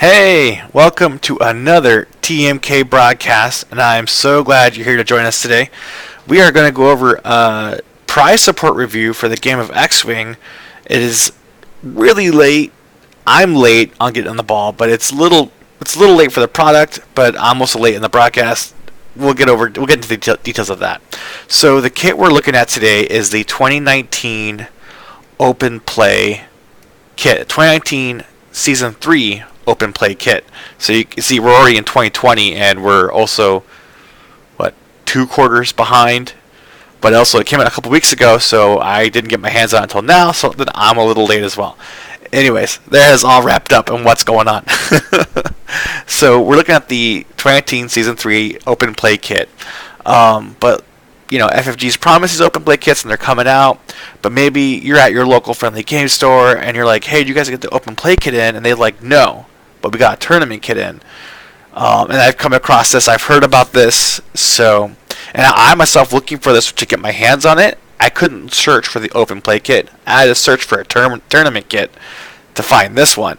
Hey, welcome to another TMK broadcast, and I'm so glad you're here to join us today. We are going to go over a prize support review for the game of X-Wing. It is really late. I'm late on getting on the ball, but it's a little late for the product, but I'm also late in the broadcast. We'll get into the details of that. So the kit we're looking at today is the 2019 Open Play kit, 2019 Season 3 Open Play kit. So you can see we're already in 2020 and we're also 2 quarters behind, but also it came out a couple weeks ago, so I didn't get my hands on it until now, so then I'm a little late as well. Anyways, that is all wrapped up and what's going on. So we're looking at the 2019 Season 3 Open Play kit, but FFG's promises open play kits and they're coming out, but maybe you're at your local friendly game store and you're like, hey, do you guys get the open play kit in? And they're like, no, but we got a tournament kit in. And I've come across this, I've heard about this, and I myself looking for this to get my hands on it. I couldn't search for the open play kit. I had to search for a tournament kit to find this one.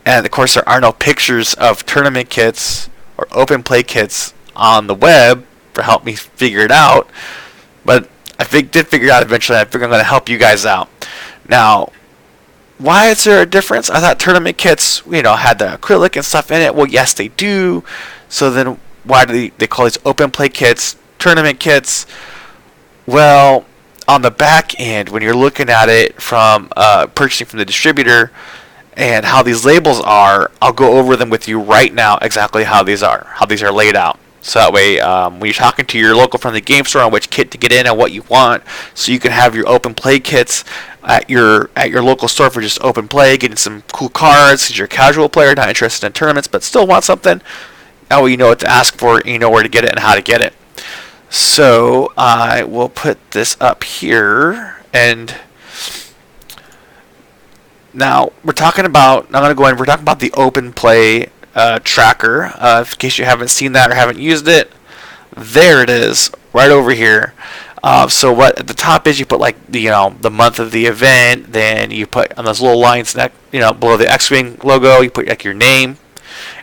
And of course there are no pictures of tournament kits or open play kits on the web for help me figure it out, but I did figure it out eventually. I figured I'm going to help you guys out. Now, why is there a difference? I thought tournament kits, had the acrylic and stuff in it. Well, yes, they do. So then why do they call these open play kits tournament kits? Well, on the back end, when you're looking at it from purchasing from the distributor and how these labels are, I'll go over them with you right now, exactly how these are laid out. So that way, when you're talking to your local friendly game store on which kit to get in and what you want, so you can have your open play kits at your local store for just open play, getting some cool cards because you're a casual player, not interested in tournaments, but still want something. That way you know what to ask for, and you know where to get it and how to get it. So I will put this up here, and now we're talking about the open play tracker. In case you haven't seen that or haven't used it, there it is, right over here. So what at the top is you put the month of the event, then you put on those little lines below the X-Wing logo, you put your name,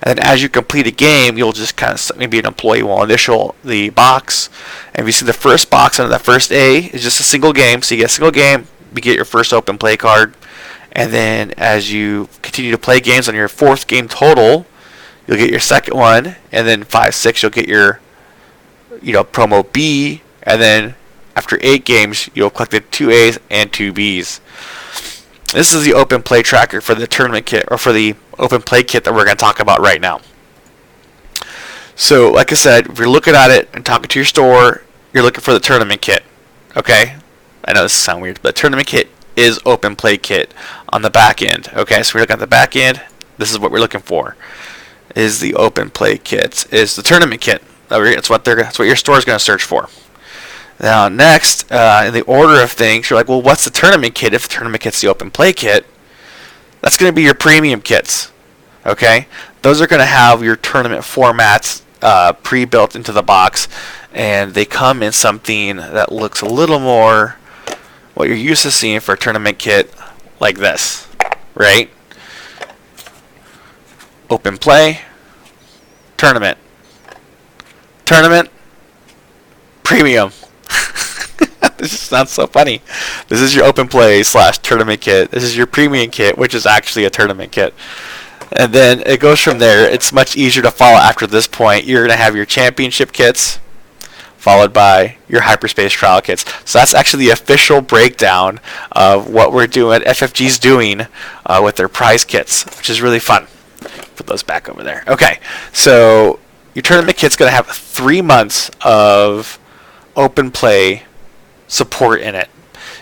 and then as you complete a game, you'll just kind of, maybe an employee will initial the box, and if you see the first box under the first A is just a single game, so you get a single game, you get your first open play card, and then as you continue to play games on your fourth game total, you'll get your second one, and then 5, 6, you'll get your, promo B, and then after 8 games, you'll collect the 2 A's and 2 B's. This is the open play tracker for the tournament kit, or for the open play kit that we're going to talk about right now. So, like I said, if you're looking at it and talking to your store, you're looking for the tournament kit. Okay? I know this sounds weird, but the tournament kit is open play kit on the back end. Okay, so we're looking at the back end. This is what we're looking for. Is the open play kit, is the tournament kit. That's what your store is going to search for. Now next, in the order of things, you're like, well, what's the tournament kit? If the tournament kit's the open play kit, that's going to be your premium kits. Okay, those are going to have your tournament formats pre-built into the box, and they come in something that looks a little more what you're used to seeing for a tournament kit, like this, right? Open play, tournament, premium. This just sounds so funny. This is your open play / tournament kit. This is your premium kit, which is actually a tournament kit. And then it goes from there. It's much easier to follow after this point. You're going to have your championship kits, followed by your hyperspace trial kits. So that's actually the official breakdown of what we're doing, FFG's doing with their prize kits, which is really fun. Put those back over there. Okay, so your tournament kit's going to have 3 months of open play support in it.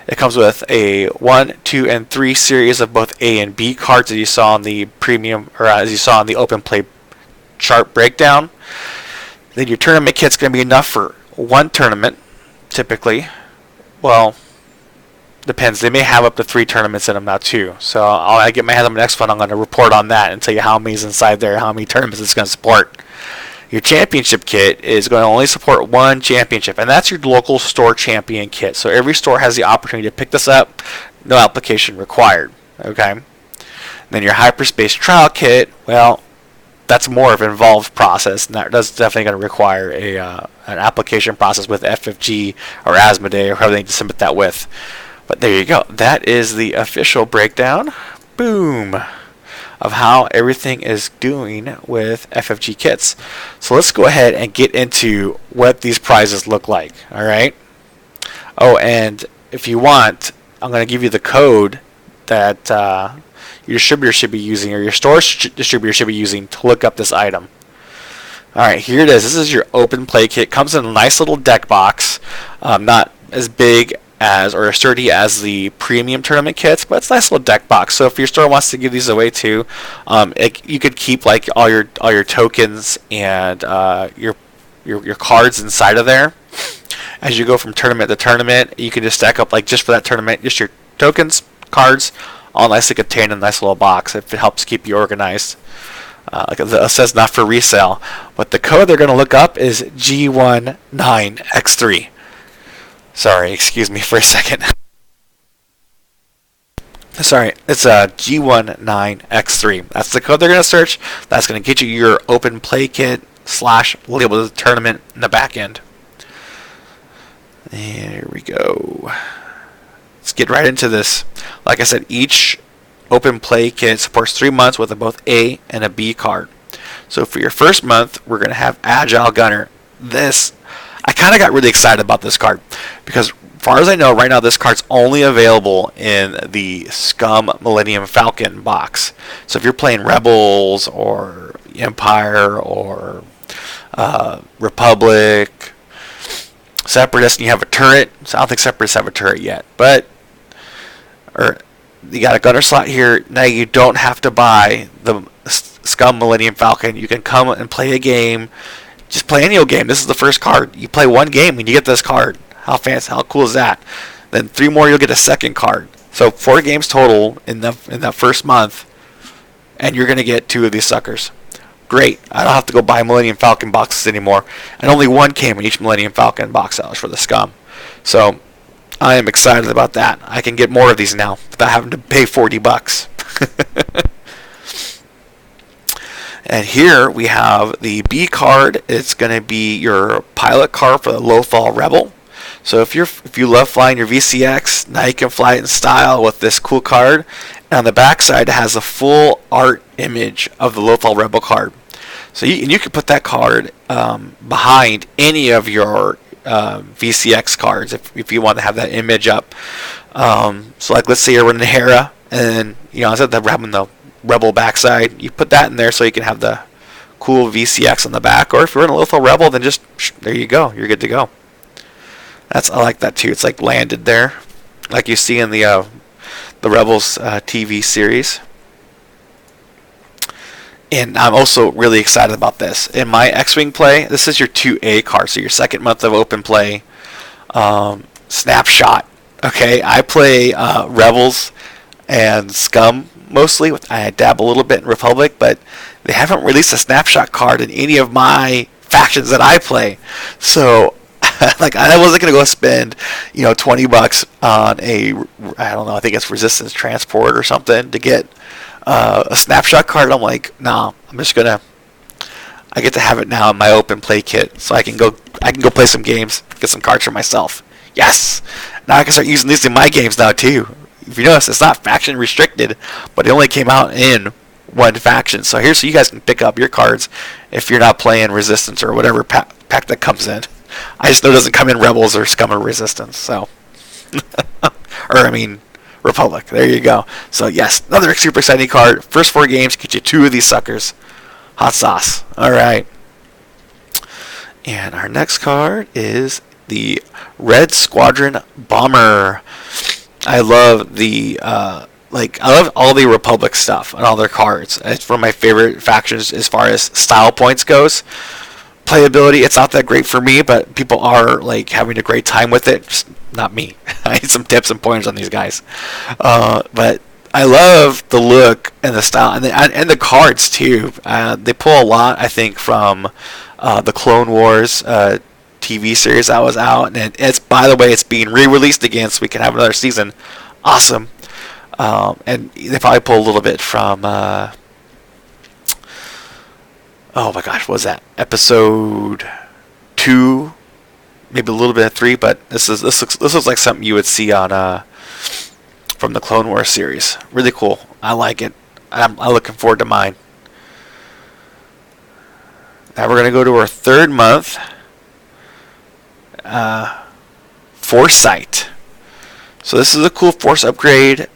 It comes with a 1, 2, and 3 series of both A and B cards, as you saw on the premium, or as you saw on the open play chart breakdown. Then your tournament kit's going to be enough for 1 tournament, typically. Well, depends. They may have up to 3 tournaments in them now too. So I get my hands on the next one, I'm going to report on that and tell you how many's inside there, how many tournaments it's going to support. Your championship kit is going to only support 1 championship, and that's your local store champion kit. So every store has the opportunity to pick this up, no application required. Okay. Then your hyperspace trial kit, well, that's more of an involved process, and that's definitely going to require an application process with FFG or Asmodee or however they submit that with. But there you go. That is the official breakdown. Boom. Of how everything is doing with FFG kits. So let's go ahead and get into what these prizes look like. All right. Oh, and if you want, I'm going to give you the code that your distributor should be using, or your store distributor should be using, to look up this item. Alright, here it is. This is your open play kit. Comes in a nice little deck box. Not as big as or as sturdy as the premium tournament kits, but it's a nice little deck box. So if your store wants to give these away too, you could keep like all your tokens and your cards inside of there. As you go from tournament to tournament, you can just stack up, like, just for that tournament, just your tokens, cards, all nicely contained in a nice little box if it helps keep you organized. Like it says, not for resale. But the code they're going to look up is G19X3. Sorry, excuse me for a second. Sorry, it's G19X3. That's the code they're going to search. That's going to get you your open play kit / labeled tournament in the back end. Here we go. Let's get right into this. Like I said, each open play kit supports 3 months with both A and a B card. So for your first month, we're going to have Agile Gunner. This, I kind of got really excited about this card because, as far as I know, right now this card's only available in the Scum Millennium Falcon box. So if you're playing Rebels or Empire or Republic, Separatists, and you have a turret. So I don't think Separatists have a turret yet, but you got a gunner slot here. Now you don't have to buy the Scum Millennium Falcon. You can come and play a game. Just play any old game. This is the first card. You play one game and you get this card. How fancy, how cool is that? Then 3 more, you'll get a second card. So 4 games total in that first month, and you're gonna get 2 of these suckers. Great. I don't have to go buy Millennium Falcon boxes anymore. And only 1 came in each Millennium Falcon box that was for the Scum. So I am excited about that. I can get more of these now without having to pay $40. And here we have the B card. It's going to be your pilot card for the Lothal Rebel. So if you love flying your VCX, now you can fly it in style with this cool card. And on the back side, it has a full art image of the Lothal Rebel card. So you can put that card behind any of your VCX cards if you want to have that image up. So like, let's say you're running Hera, and instead of having the Rebel backside, you put that in there so you can have the cool VCX on the back. Or if you're in a Lothal Rebel, then just there you go, you're good to go. I like that too. It's like landed there, like you see in the Rebels TV series. And I'm also really excited about this. In my X-Wing play, this is your 2A card, so your second month of open play. Snapshot. Okay, I play Rebels and Scum mostly. I dabble a little bit in Republic, but they haven't released a Snapshot card in any of my factions that I play. So, like, I wasn't gonna go spend, $20 on I don't know, I think it's Resistance Transport or something to get a Snapshot card. I'm like, nah, I get to have it now in my open play kit, so I can go play some games, get some cards for myself. Yes, now I can start using these in my games now too. If you notice, it's not faction restricted, but it only came out in one faction. So here, so you guys can pick up your cards if you're not playing Resistance or whatever pack that comes in. I just know it doesn't come in Rebels or Scum or Resistance. So, Republic. There you go. So yes, another super exciting card. First 4 games get you 2 of these suckers. Hot sauce. All right. And our next card is the Red Squadron Bomber. I love I love all the Republic stuff and all their cards. It's one of my favorite factions as far as style points goes. Playability, it's not that great for me, but people are having a great time with it. Just not me. I need some tips and pointers on these guys. But I love the look and the style and the cards too. They pull a lot, I think, from the Clone Wars TV series that was out, and it's, by the way, it's being re-released again, so we can have another season. Awesome. And they probably pull a little bit from oh my gosh, what was that? Episode 2, maybe a little bit of 3, but this looks like something you would see on from the Clone Wars series. Really cool. I like it. I'm looking forward to mine. Now we're gonna go to our third month. Foresight. So this is a cool Force upgrade.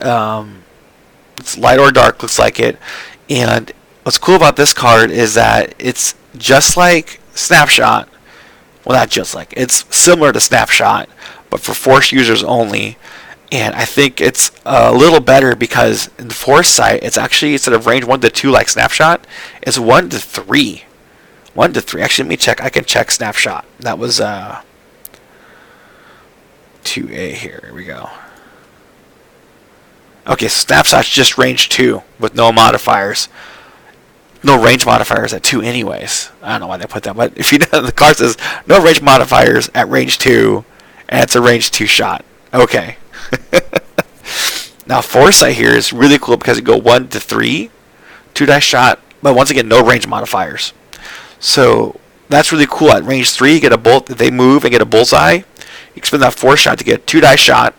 It's light or dark, looks like it. And what's cool about this card is that it's just like Snapshot. Well, not just like. It's similar to Snapshot, but for Force users only. And I think it's a little better because in the Foresight, it's actually, instead of range 1 to 2 like Snapshot, it's 1 to 3. 1 to 3. Actually, let me check. I can check Snapshot. That was 2A here. Here we go. Okay, so Snapshot's just range 2 with no modifiers. No range modifiers at 2 anyways. I don't know why they put that, but if you know, the card says no range modifiers at range 2, and it's a range 2 shot. Okay. Now Foresight here is really cool because you go 1 to 3, 2 dice shot, but once again, no range modifiers. So that's really cool. At range 3, you get a bolt. If they move and get a bullseye, you can spend that Force shot to get a 2 dice shot.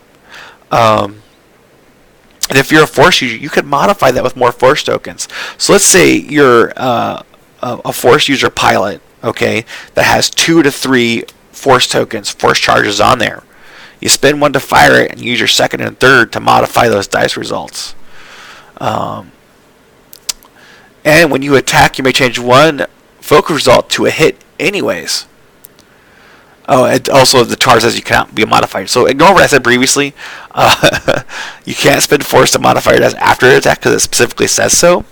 And if you're a Force user, you could modify that with more Force tokens. So let's say you're a Force user pilot, okay, that has 2 to 3 Force tokens, Force charges on there. You spend 1 to fire it and use your second and third to modify those dice results. And when you attack, you may change 1 focus result to a hit anyways. Oh, and also the chart says you cannot be modified. So ignore what I said previously. You can't spend Force to modify your dice after an attack because it specifically says so.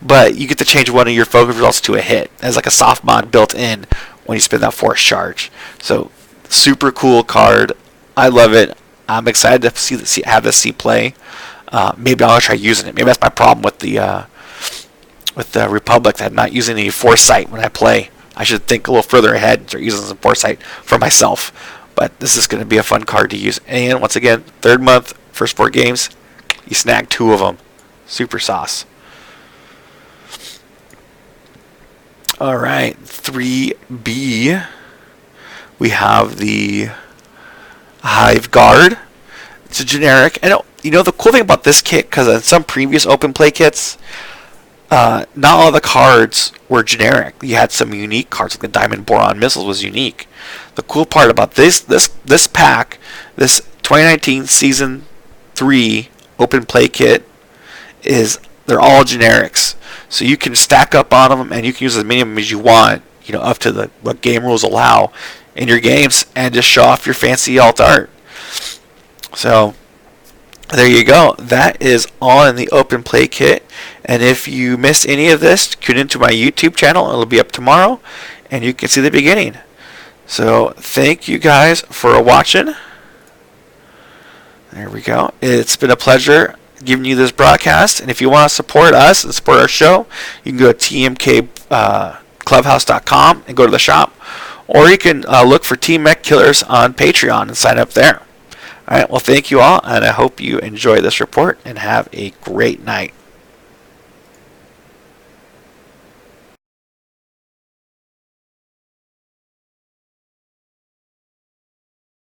But you get to change 1 of your focus results to a hit as like a soft mod built in when you spend that Force charge. So super cool card. I love it. I'm excited to have this see play. Maybe I'll try using it. Maybe that's my problem with the Republic. I'm not using any Foresight when I play. I should think a little further ahead and start using some Foresight for myself. But this is going to be a fun card to use. And once again, third month, first 4 games, you snag 2 of them. Super sauce. All right, 3B. We have the Hive Guard. It's a generic. And you know the cool thing about this kit, because in some previous open play kits, not all the cards were generic. You had some unique cards, like the Diamond Boron Missiles was unique. The cool part about this pack, this 2019 Season 3 open play kit, is they're all generics. So you can stack up on them, and you can use as many of them as you want, you know, up to what game rules allow in your games, and just show off your fancy alt art. So there you go. That is all in the open play kit. And if you missed any of this, tune into my YouTube channel. It'll be up tomorrow, and you can see the beginning. So thank you guys for watching. There we go. It's been a pleasure giving you this broadcast. And if you want to support us and support our show, you can go to tmkclubhouse.com and go to the shop. Or you can look for Team Mech Killers on Patreon and sign up there. All right, well, thank you all, and I hope you enjoy this report and have a great night.